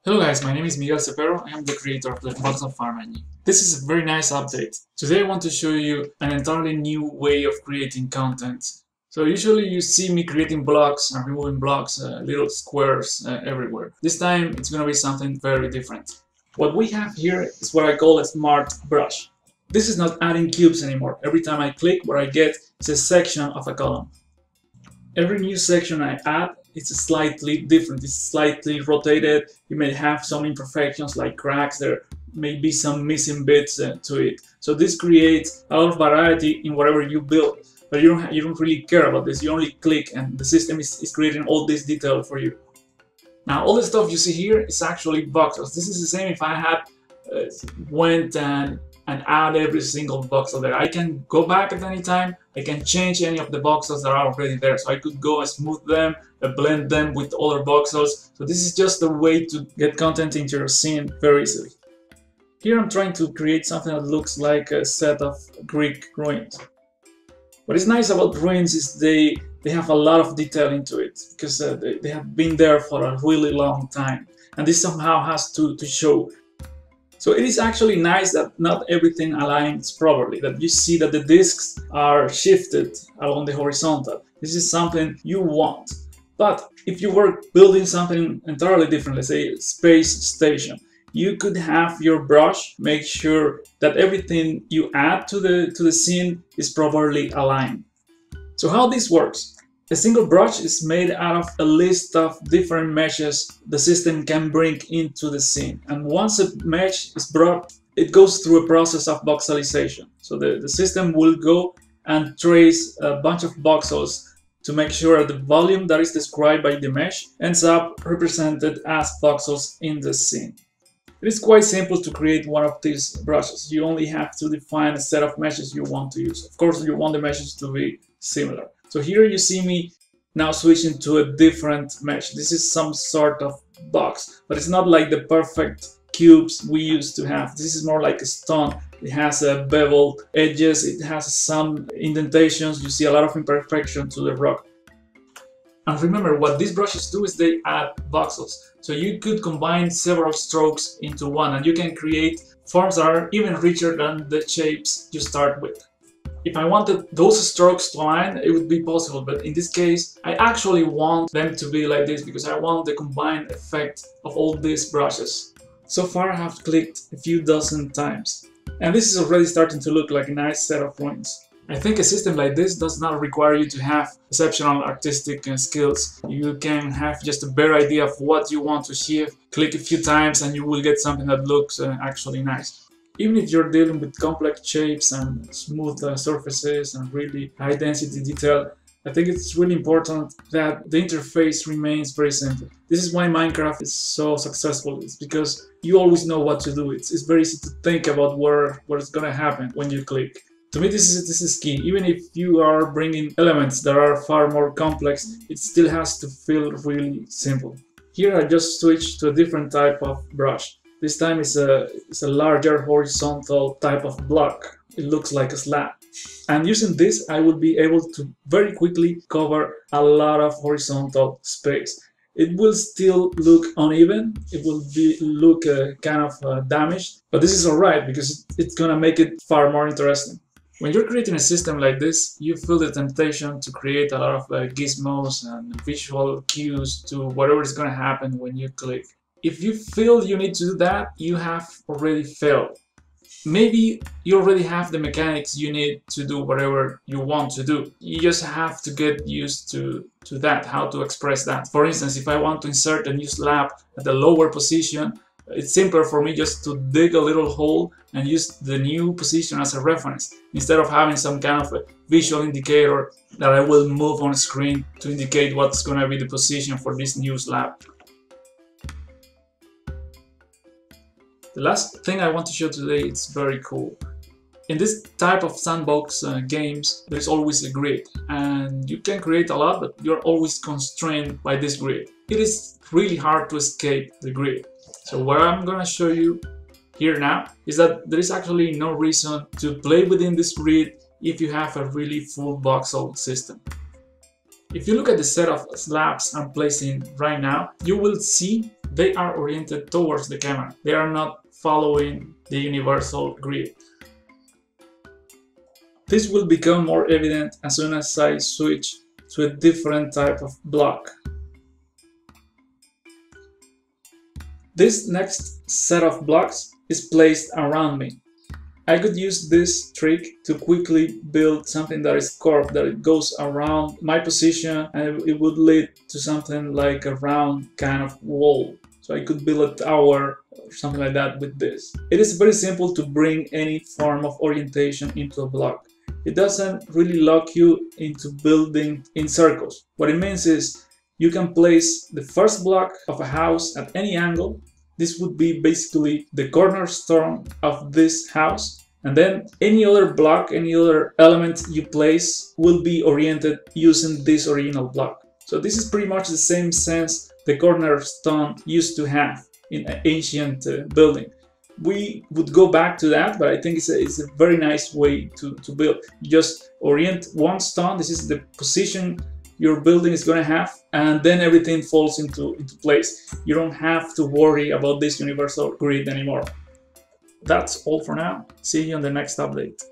Hello guys, my name is Miguel Cepero. I am the creator of the Voxel Farm engine. This is a very nice update. Today I want to show you an entirely new way of creating content. So usually you see me creating blocks and removing blocks, little squares everywhere. This time it's going to be something very different. What we have here is what I call a smart brush. This is not adding cubes anymore. Every time I click, what I get is a section of a column. Every new section I add, it's slightly different, it's slightly rotated. You may have some imperfections like cracks, there may be some missing bits to it. So this creates a lot of variety in whatever you build, but you don't really care about this. You only click and the system is creating all this detail for you. Now all the stuff you see here is actually voxels. This is the same if I had went and add every single voxel there. I can go back at any time. I can change any of the voxels that are already there. So I could go and smooth them, blend them with other voxels. So this is just a way to get content into your scene very easily. Here I'm trying to create something that looks like a set of Greek ruins. What is nice about ruins is they have a lot of detail into it because they have been there for a really long time. And this somehow has to show. So it is actually nice that not everything aligns properly, that you see that the discs are shifted along the horizontal. This is something you want. But if you were building something entirely different, let's say a space station, you could have your brush make sure that everything you add to the scene is properly aligned. So how this works? A single brush is made out of a list of different meshes the system can bring into the scene. And once a mesh is brought, it goes through a process of voxelization. So the system will go and trace a bunch of voxels to make sure the volume that is described by the mesh ends up represented as voxels in the scene. It is quite simple to create one of these brushes. You only have to define a set of meshes you want to use. Of course, you want the meshes to be similar. So here you see me now switching to a different mesh. This is some sort of box, but it's not like the perfect cubes we used to have. This is more like a stone. It has beveled edges, it has some indentations, you see a lot of imperfection to the rock. And remember, what these brushes do is they add voxels. So you could combine several strokes into one and you can create forms that are even richer than the shapes you start with. If I wanted those strokes to align, it would be possible, but in this case, I actually want them to be like this because I want the combined effect of all these brushes. So far I have clicked a few dozen times, and this is already starting to look like a nice set of ruins. I think a system like this does not require you to have exceptional artistic skills. You can have just a bare idea of what you want to achieve, click a few times and you will get something that looks actually nice. Even if you're dealing with complex shapes and smooth surfaces and really high density detail, I think it's really important that the interface remains very simple. This is why Minecraft is so successful. It's because you always know what to do. It's very easy to think about what's gonna happen when you click. To me, this is key. Even if you are bringing elements that are far more complex, it still has to feel really simple. Here I just switched to a different type of brush. This time it's a larger horizontal type of block. It looks like a slab. And using this, I will be able to very quickly cover a lot of horizontal space. It will still look uneven. It will look kind of damaged, but this is alright because it's gonna make it far more interesting. When you're creating a system like this, you feel the temptation to create a lot of gizmos and visual cues to whatever is gonna happen when you click. If you feel you need to do that, you have already failed. Maybe you already have the mechanics you need to do whatever you want to do. You just have to get used to that, how to express that. For instance, if I want to insert a new slab at the lower position, it's simpler for me just to dig a little hole and use the new position as a reference, instead of having some kind of a visual indicator that I will move on screen to indicate what's going to be the position for this new slab. The last thing I want to show today is very cool. In this type of sandbox games, there's always a grid, and you can create a lot, but you're always constrained by this grid. It is really hard to escape the grid. So what I'm gonna show you here now is that there is actually no reason to play within this grid if you have a really full voxel system. If you look at the set of slabs I'm placing right now, you will see they are oriented towards the camera. They are not following the universal grid. This will become more evident as soon as I switch to a different type of block. This next set of blocks is placed around me. I could use this trick to quickly build something that is curved, that it goes around my position, and it would lead to something like a round kind of wall. So I could build a tower or something like that with this. It is very simple to bring any form of orientation into a block. It doesn't really lock you into building in circles. What it means is you can place the first block of a house at any angle. This would be basically the cornerstone of this house. And then any other block, any other element you place will be oriented using this original block. So this is pretty much the same sense the cornerstone used to have in an ancient building. We would go back to that, but I think it's a very nice way to build. You just orient one stone. This is the position your building is going to have, and then everything falls into place. You don't have to worry about this universal grid anymore. That's all for now. See you on the next update.